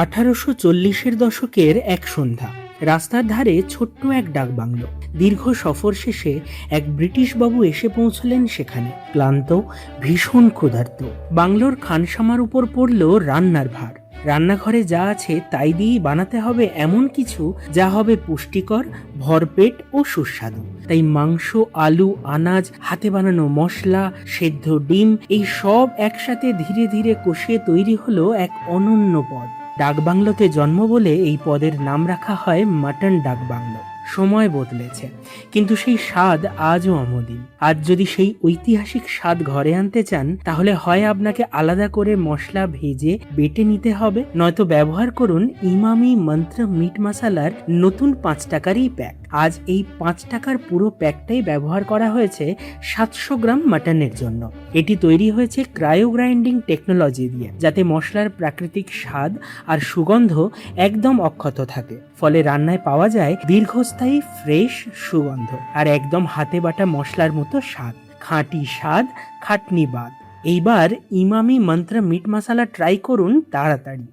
1840-এর দশকের এক সন্ধ্যা, রাস্তার ধারে ছোট্ট এক ডাকবাংলো। দীর্ঘ সফর শেষে এক ব্রিটিশ বাবু এসে পৌঁছলেন সেখানে, ক্লান্ত, ভীষণ ক্ষুধার্ত। বাংলোর খানসামার উপর পড়ল রান্নার ভার। রান্নাঘরে যা আছে তাই দিয়েই বানাতে হবে এমন কিছু যা হবে পুষ্টিকর, ভরপেট ও সুস্বাদু। তাই মাংস, আলু, আনাজ, হাতে বানানো মশলা, সেদ্ধ ডিম, এই সব একসাথে ধীরে ধীরে কষিয়ে তৈরি হলো এক অনন্য পদ। ডাকবাংলোতে জন্ম বলে এই পদের নাম রাখা হয় মাটন ডাকবাংলো। সময় বদলেছে, কিন্তু সেই স্বাদ আজও অমলিন। আজ যদি সেই ঐতিহাসিক স্বাদ ঘরে আনতে চান, তাহলে হয় আপনাকে আলাদা করে মশলা ভেজে বেটে নিতে হবে, নয়তো ব্যবহার করুন ইমামি মন্ত্র মিট মশালার নতুন 5 টাকারই প্যাক। আজ এই 5 টাকার পুরো প্যাকটাই ব্যবহার করা হয়েছে 700 গ্রাম মাটনের জন্য। এটি তৈরি হয়েছে ক্রায়ো গ্রাইন্ডিং টেকনোলজি দিয়ে, যাতে মশলার প্রাকৃতিক স্বাদ আর সুগন্ধ একদম অক্ষত থাকে। ফলে রান্নায় পাওয়া যায় দীর্ঘস্থায়ী ফ্রেশ সুগন্ধ আর একদম হাতে বাটা মশলার মতো স্বাদ। খাঁটি স্বাদ, খাটনি বাদ। এইবার ইমামি মন্ত্র মিট মশালা ট্রাই করুন তাড়াতাড়ি।